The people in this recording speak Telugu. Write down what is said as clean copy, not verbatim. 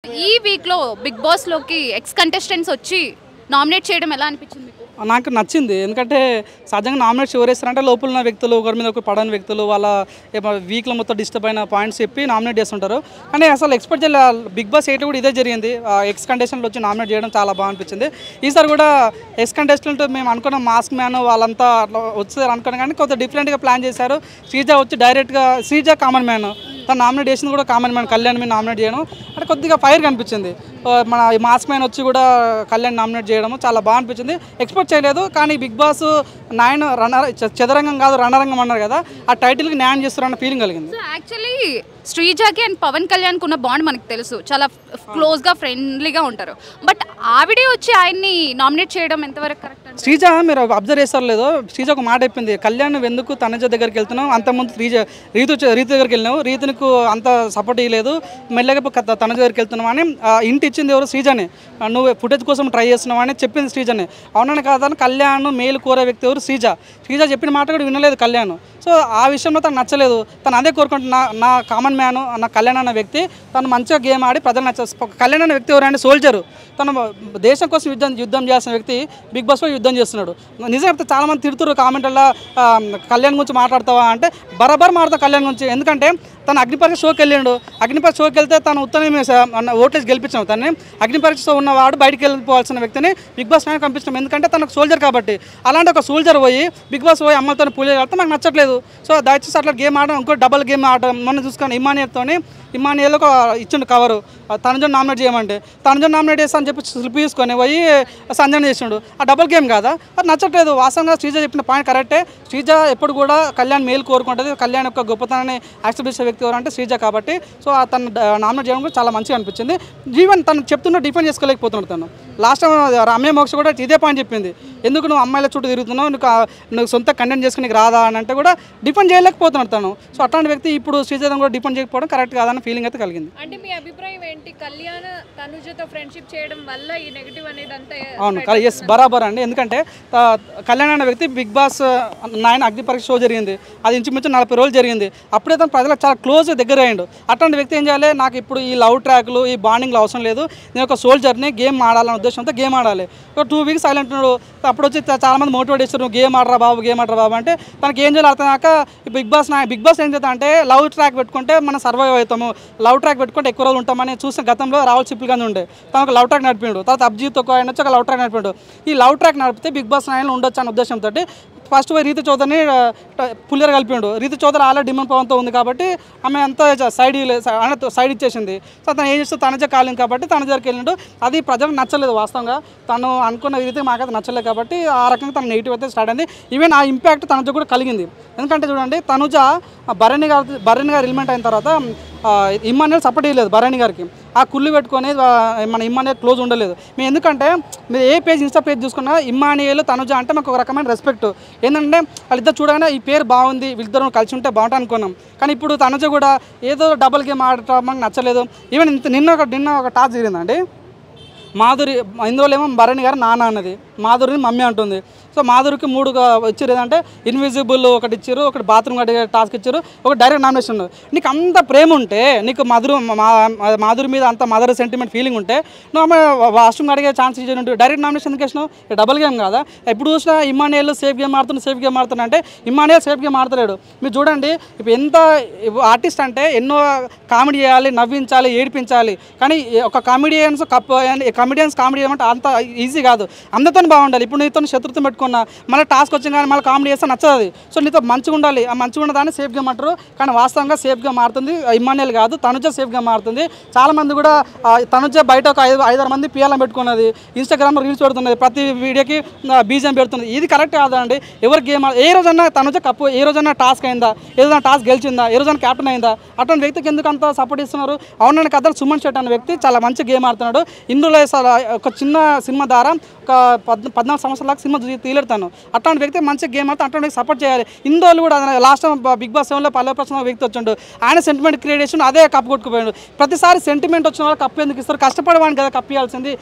ఈ వీక్లో బిగ్ బాస్లోకి ఎక్స్ కంటెస్టెంట్స్ వచ్చి నామినేట్ చేయడం ఎలా అనిపించింది మీకు? నాకు నచ్చింది. ఎందుకంటే సహజంగా నామినేట్స్ ఎవరేస్తారంటే లోపల ఉన్న వ్యక్తులు, ఒకరి మీద ఒకరు పడని వ్యక్తులు, వాళ్ళ వీక్లో మొత్తం డిస్టర్బ్ అయిన పాయింట్స్ చెప్పి నామినేట్ చేస్తుంటారు. కానీ అసలు ఎక్స్పెక్ట్ చేయాలి, బిగ్ బాస్ 8 కూడా ఇదే జరిగింది. ఎక్స్ కంటెస్టెంట్లు వచ్చి నామినేట్ చేయడం చాలా బాగా అనిపించింది. ఈసారి కూడా ఎక్స్ కంటెస్టెంట్ మేము అనుకున్న మాస్క్ మ్యాన్ వాళ్ళంతా అట్లా వచ్చారు అనుకున్నాం, కానీ కొంత డిఫరెంట్గా ప్లాన్ చేశారు. శ్రీజ వచ్చి డైరెక్ట్గా శ్రీజ కామన్ మ్యాన్, తను నామినేట్ చేసింది కూడా కామన్ మ్యాన్, కళ్యాణ్ మీద నామినేట్ చేయడం అంటే కొద్దిగా ఫైర్ కనిపించింది. మన మాస్క్ మ్యాన్ వచ్చి కూడా కళ్యాణ్ నామినేట్ చేయడం చాలా బాగా అనిపించింది. ఎక్స్పెక్ట్ చేయలేదు. కానీ బిగ్ బాస్ 9 చదరంగం కాదు రణరంగం అన్నారు కదా, ఆ టైటిల్కి న్యాయం చేస్తారన్న ఫీలింగ్ కలిగింది. సో యాక్చువల్లీ శ్రీజాకి అండ్ పవన్ కళ్యాణ్కి ఉన్న బాండ్ మనకు తెలుసు, చాలా క్లోజ్గా ఫ్రెండ్లీగా ఉంటారు. బట్ ఆవిడే వచ్చి ఆయన్ని నామినేట్ చేయడం ఎంతవరకు కరెక్ట్? శ్రీజ మీరు అబ్జర్వ్ చేస్తారు లేదో, శ్రీజ ఒక మాట చెప్పింది, కళ్యాణ్ నువ్వు ఎందుకు తనజ దగ్గరికి వెళ్తున్నావు, అంతకుముందు రీతు దగ్గరికి వెళ్ళినావు, రీతు నీకు అంత సపోర్ట్ ఇవ్వలేదు, మెల్లగా తనజ దగ్గరికి వెళ్తున్నావు అని ఇంటి ఇచ్చింది ఎవరు? శ్రీజనే. నువ్వు ఫుటేజ్ కోసం ట్రై చేస్తున్నావు అని చెప్పింది శ్రీజనే. అవునని కాదని కళ్యాణ్ మేలు కోరే వ్యక్తి ఎవరు? శ్రీజ. శ్రీజ చెప్పిన మాట కూడా వినలేదు కళ్యాణ్. సో ఆ విషయంలో తను నచ్చలేదు. తను అదే కోరుకుంటున్నా, నా కామన్ మ్యాన్ నా కళ్యాణ్ అన్న వ్యక్తి తను మంచిగా గేమ్ ఆడి ప్రజలు కళ్యాణ్ అన్న వ్యక్తి ఎవరంటే సోల్జరు. తను దేశం కోసం యుద్ధం చేసిన వ్యక్తి బిగ్ బాస్లో యుద్ధం చేస్తున్నాడు. నిజంగా చెప్తే చాలామంది తిడుతున్నారు కామెంట్లలో, కళ్యాణ్ గురించి మాట్లాడతావా అంటే బరాబర్ మాట్లాడతా కళ్యాణ్ గురించి. ఎందుకంటే తను అగ్నిపరీక్ష షోకి వెళ్ళిండు. అగ్నిపరీక్ష షోకి వెళ్తే తను ఉత్తనే ఓట్లేసి గెలిపించాం. తనని అగ్నిపరీక్ష ఉన్నవాడు బయటికి వెళ్ళిపోవాల్సిన వ్యక్తిని బిగ్ బాస్ నేను పంపించాం. ఎందుకంటే తనకు సోల్జర్ కాబట్టి. అలాంటి ఒక సోల్జర్ పోయి బిగ్ బాస్ పోయి అమ్మలతో పూజ కడితే నాకు నచ్చట్లేదు. సో దయచేసి అట్లా గేమ్ ఆడడం, ఇంకో డబల్ గేమ్ ఆడడం. మొన్న చూసుకొని ఇమానియల్తో ఇచ్చిండు కవరు, తనుజను నామినేట్ చేయమంటే తనుజను నామినేట్ చేస్తా అని చెప్పి స్లిప్ తీసుకొని పోయి సంజయ్ చేసిండు. ఆ డబుల్ గేమ్ కాదా? అది నచ్చట్లేదు. వాస్తవంగా శ్రీజ చెప్పిన పాయింట్ కరెక్టే. శ్రీజ ఎప్పుడు కూడా కళ్యాణ్ మేలు కోరుకుంటుంది. కళ్యాణ్ యొక్క గొప్పతనాన్ని యాక్సెప్ట్ చేసే వ్యక్తి ఎవరంటే శ్రీజ కాబట్టి. సో తను నామినేట్ చేయడం కూడా చాలా మంచిగా అనిపించింది. ఈవెన్ తను చెప్తున్నా డిఫెండ్ చేసుకోలేకపోతున్నాడు. తను లాస్ట్ టైం రమ్య మోక్ష కూడా ఇదే పాయింట్ చెప్పింది, ఎందుకు నువ్వు అమ్మాయిల చుట్టూ తిరుగుతున్నావు, నువ్వు సొంత కంటెంట్ చేసుకుని నీకు రాదా అని అంటే కూడా డిఫెండ్ చేయలేకపోతున్నాడు తను. సో అట్లాంటి వ్యక్తి ఇప్పుడు శ్రీజను కూడా డిఫెండ్ చేయకపోవడం కరెక్ట్ కాదన్న ఫీలింగ్ అయితే కలిగింది. అంటే మీ అభిప్రాయం ఏంటి, కళ్యాణ్ తనుజతో ఫ్రెండ్షిప్ చేయడం వల్ల ఈ నెగటివ్ అనేది అంతా? అవును, ఎస్, బరాబర్ అండి. ఎందుకంటే కళ్యాణ్ అనే వ్యక్తి బిగ్ బాస్ 9 అగ్నిపరీక్ష షో జరిగింది, అది ఇంచుమించు 40 రోజులు జరిగింది. అప్పుడే తను ప్రజలకు చాలా క్లోజ్ దగ్గర అయ్యిండు. అట్లాంటి వ్యక్తి ఏం చేయాలి, నాకు ఇప్పుడు ఈ లవ్ ట్రాక్లు ఈ బాండింగ్లు అవసరం లేదు, నేను ఒక సోల్జర్ని, గేమ్ ఆడాలనే ఉద్దేశంతో గేమ్ ఆడాలి. 2 వీక్స్ సైలెంట్ ఉన్నాడు. అప్పుడు వచ్చి చాలామంది మోటివేట్ చేస్తారు, నువ్వు గేమ్ ఆడరా బాబు అంటే తనకి ఏం చేయాలి అర్థం కాక బిగ్ బాస్ ఏం చేస్తా అంటే లవ్ ట్రాక్ పెట్టుకుంటే మనం సర్వైవ్ అవుతాము, లవ్ ట్రాక్ పెట్టుకుంటే ఎక్కువ రోజులు ఉంటామని చూసిన గతంలో రాహుల్ సిప్పిల్ గాంధీ ఉండే, తనకు లవ్ ట్రాక్ నడిపిండు. తర్వాత అభిజిత్ ఒక ఆయన వచ్చి ఒక లవ్ ట్రాక్ నడిపిండు. ఈ లవ్ ట్రాక్ నడిపితే బిగ్ బాస్ 9 ఉండొచ్చు అనే ఉద్దేశంతో ఫస్ట్ పోయి రీతు చౌదరిని పులియర్ కలిపిండు. రీతు చౌదరి ఆల్రెడీ డిమాండ్ పవన్తో ఉంది కాబట్టి ఆమె అంతా సైడ్ ఇచ్చేసింది. సో తను ఏం చేస్తే తనజ కాలింది కాబట్టి తన దగ్గరికి వెళ్ళిండు. అది ప్రజలకు నచ్చలేదు. వాస్తవంగా తను అనుకున్న రీతి మాకైతే నచ్చలేదు కాబట్టి ఆ రకంగా తన నెగిటివ్ అయితే స్టార్ట్ అయింది. ఈవెన్ ఆ ఇంపాక్ట్ తనజ కూడా కలిగింది. ఎందుకంటే చూడండి, తనుజ భరణి గారు ఎలిమెంట్ అయిన తర్వాత ఇమ్మాన్యుయల్ సపోర్ట్ ఇవ్వలేదు భరణి గారికి. ఆ కుళ్ళు పెట్టుకొని మన ఇమ్మాన్యుయల్ క్లోజ్ ఉండలేదు. మేము ఎందుకంటే మీరు ఏ పేజ్ ఇన్స్టా పేజ్ చూసుకున్నా ఇమ్మాన్యుయల్ తనుజ అంటే మాకు ఒక రకమైన రెస్పెక్ట్. ఏంటంటే వాళ్ళిద్దరు చూడగానే ఈ పేరు బాగుంది, వీళ్ళిద్దరు కలిసి ఉంటే బాగుంటుంది అనుకున్నాం. కానీ ఇప్పుడు తనుజ కూడా ఏదో డబుల్ గేమ్ ఆడటం మాకు నచ్చలేదు. ఈవెన్ నిన్న ఒక టాస్క్ జరిగిందండి, మాధురి ఇందులో ఏమో భరణి గారు నాన్న అన్నది, మాధురిని మమ్మీ అంటుంది. సో మాధురికి 3 ఇచ్చారు. ఏదంటే ఇన్విజిబుల్ ఒకటి ఇచ్చారు, ఒకటి బాత్రూమ్ కడిగే టాస్క్ ఇచ్చారు, ఒక డైరెక్ట్ నామినేషన్. నీకు అంత ప్రేమ ఉంటే, నీకు మాధురి మీద అంత మదర్ సెంటిమెంట్ ఫీలింగ్ ఉంటే నువ్వు వాష్రూమ్ కడిగే ఛాన్స్ ఇచ్చి డైరెక్ట్ నామినేషన్ ఎందుకు వేసినావు? డబుల్ గేమ్ కాదా? ఎప్పుడు చూసినా ఇమ్మాన్యుయల్ సేఫ్ గేమ్ ఆడుతున్నా అంటే ఇమ్మాన్యుయల్ సేఫ్ గేమ్ ఆడతలేడు. మీరు చూడండి, ఇప్పుడు ఎంత ఆర్టిస్ట్ అంటే ఎన్నో కామెడీ చేయాలి, నవ్వించాలి, ఏడిపించాలి. కానీ ఒక కమిడియన్స్ కామెడీ చేయమంటే అంత ఈజీ కాదు. అందరితో బాగుండాలి. ఇప్పుడు నీతో శత్రుత్వం పెట్టుకున్నా మళ్ళీ టాస్క్ వచ్చింది కానీ మళ్ళీ కామెడీ చేస్తే నచ్చదు. సో నీతో మంచిగా ఉండాలి. ఆ మంచిగా ఉన్నదాన్ని సేఫ్ గేమ్ అంటారు. కానీ వాస్తవంగా సేఫ్ గేమ్ ఆడుతుంది ఇమ్మాన్యుయల్ కాదు, తనుజ సేఫ్ గేమ్ ఆడుతుంది. చాలామంది కూడా తనుజ బయట ఒక 5-6 మంది పిఎల్ఎం పెట్టుకున్నది, ఇన్స్టాగ్రామ్లో రీల్స్ పెడుతున్నది, ప్రతి వీడియోకి బీజం పెడుతుంది. ఇది కరెక్ట్ కాదండి. ఎవరు గేమ్ ఏ రోజన్నా తనుజ కప్పు, ఏ రోజన్నా టాస్క్ అయిందా, ఏదైనా టాస్క్ గెలిచిందా, ఏ రోజైనా క్యాప్టెన్ అయిందా? అటువంటి వ్యక్తికి ఎందుకు అంత సపోర్ట్ ఇస్తున్నారు? అవునని కథలు సుమన్ శెట్టి అనే వ్యక్తి చాలా మంచి గేమ్ ఆడుతున్నాడు. ఇందులో ఒక చిన్న సినిమా ద్వారా ఒక 14 సంవత్సరాల సినిమా తీయలేడుతాను. అట్లాంటి వ్యక్తి మంచి గేమ్ ఆడితే అట్లాంటి సపోర్ట్ చేయాలి. ఇందులో కూడా లాస్ట్ టైం బిగ్ బాస్ 7లో పల్లె ప్రశ్న వ్యక్తి వచ్చిండు, ఆయన సెంటిమెంట్ క్రియేట్ చేసి అదే కప్పు కొట్టుకుపోయాడు. ప్రతిసారి సెంటిమెంట్ వచ్చిన వాళ్ళు కప్పు ఎందుకు ఇస్తారు? కష్టపడేవాడిని కదా కప్పు ఇవ్వాల్సింది.